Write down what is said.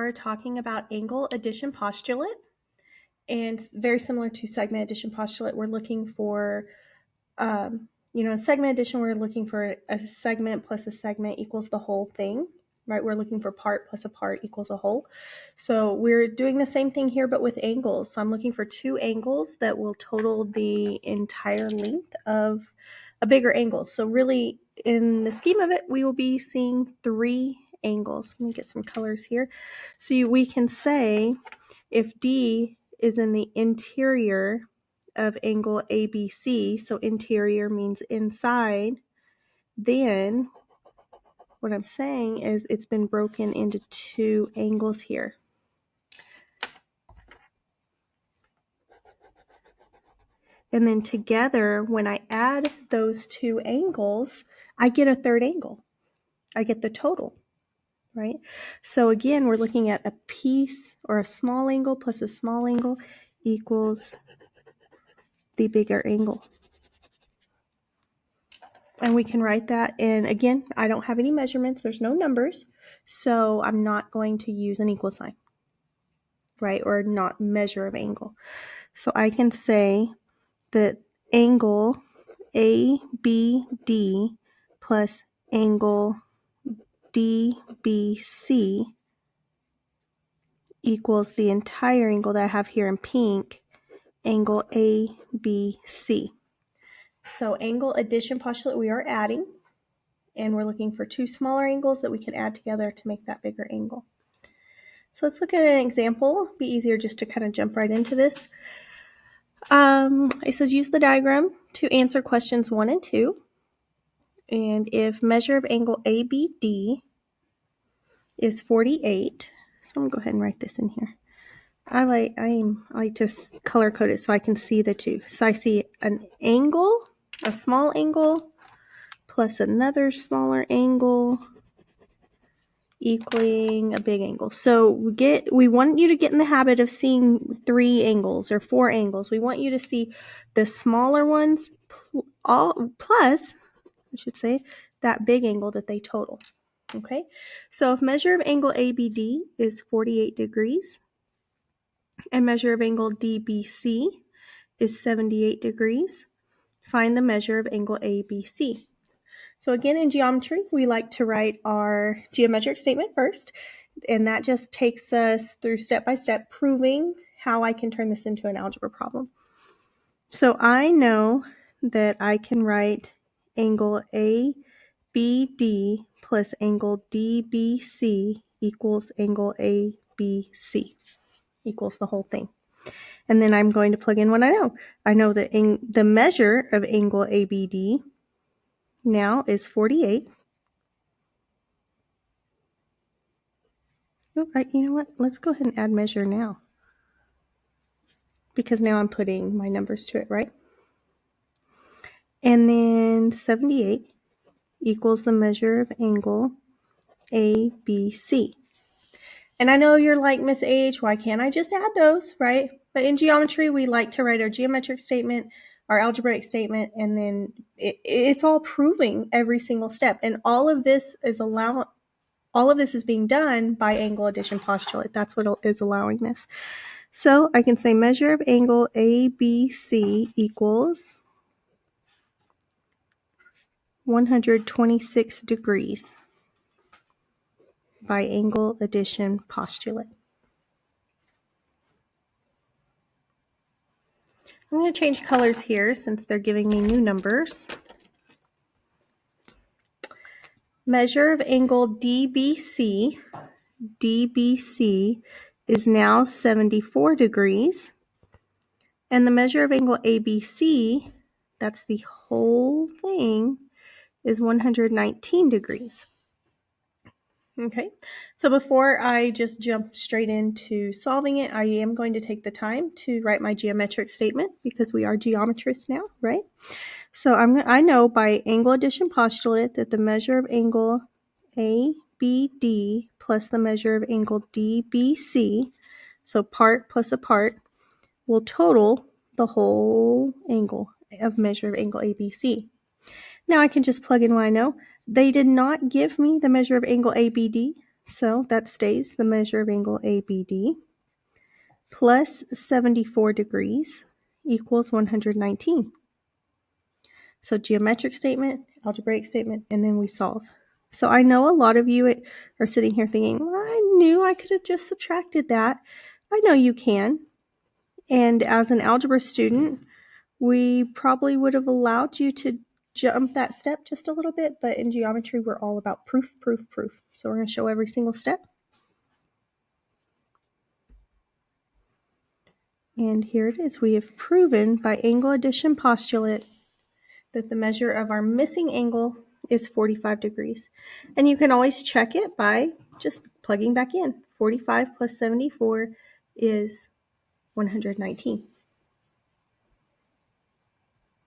are talking about angle addition postulate, and very similar to segment addition postulate, we're looking for, in segment addition, we're looking for a segment plus a segment equals the whole thing, right? We're looking for part plus a part equals a whole. So we're doing the same thing here, but with angles. So I'm looking for two angles that will total the entire length of a bigger angle. So really, in the scheme of it, we will be seeing three angles. Let me get some colors here. So we can say if D is in the interior of angle ABC, so interior means inside, then what I'm saying is it's been broken into two angles here. And then together, when I add those two angles, I get a third angle. I get the total, right? So again, we're looking at a piece or a small angle plus a small angle equals the bigger angle. And we can write that. And again, I don't have any measurements. There's no numbers. So I'm not going to use an equal sign, right? Or not measure of angle. So I can say that angle ABD plus angle DBC equals the entire angle that I have here in pink, angle ABC. So angle addition postulate, we are adding, and we're looking for two smaller angles that we can add together to make that bigger angle. So let's look at an example. It'd be easier just to kind of jump right into this. It says use the diagram to answer questions 1 and 2. And if measure of angle ABD is 48, so I'm going to go ahead and write this in here. I like to color code it so I can see the two. So I see an angle, a small angle, plus another smaller angle equaling a big angle. So we want you to get in the habit of seeing 3 angles or 4 angles. We want you to see the smaller ones plus, I should say, that big angle that they total. Okay, so if measure of angle ABD is 48 degrees and measure of angle DBC is 78 degrees, find the measure of angle ABC. So again, in geometry, we like to write our geometric statement first, and that just takes us through step by step, proving how I can turn this into an algebra problem. So I know that I can write angle ABD plus angle DBC equals angle ABC, equals the whole thing. And then I'm going to plug in what I know. I know that the measure of angle ABD now is 48. Oh, you know what? Let's go ahead and add measure now, because now I'm putting my numbers to it, right? And then 78 equals the measure of angle ABC. And I know you're like, Miss H, why can't I just add those, right? But in geometry, we like to write our geometric statement, our algebraic statement, and then it's all proving every single step. And all of this is being done by angle addition postulate. That's what is allowing this. So I can say measure of angle ABC equals 126 degrees by angle addition postulate. I'm going to change colors here since they're giving me new numbers. Measure of angle DBC is now 74 degrees. And the measure of angle ABC, that's the whole thing, is 119 degrees. Okay, so before I just jump straight into solving it, I am going to take the time to write my geometric statement because we are geometrists now, right? So I know by angle addition postulate that the measure of angle ABD plus the measure of angle DBC, so part plus a part, will total the whole angle of measure of angle ABC. Now I can just plug in what I know. They did not give me the measure of angle ABD, So that stays the measure of angle ABD plus 74 degrees equals 119. So geometric statement, algebraic statement, and then we solve. So I know a lot of you are sitting here thinking, well, I knew I could have just subtracted that. I know you can. And as an algebra student, we probably would have allowed you to jump that step just a little bit, but in geometry, we're all about proof, proof, proof. So we're going to show every single step. And here it is. We have proven by angle addition postulate that the measure of our missing angle is 45 degrees. And you can always check it by just plugging back in. 45 plus 74 is 119.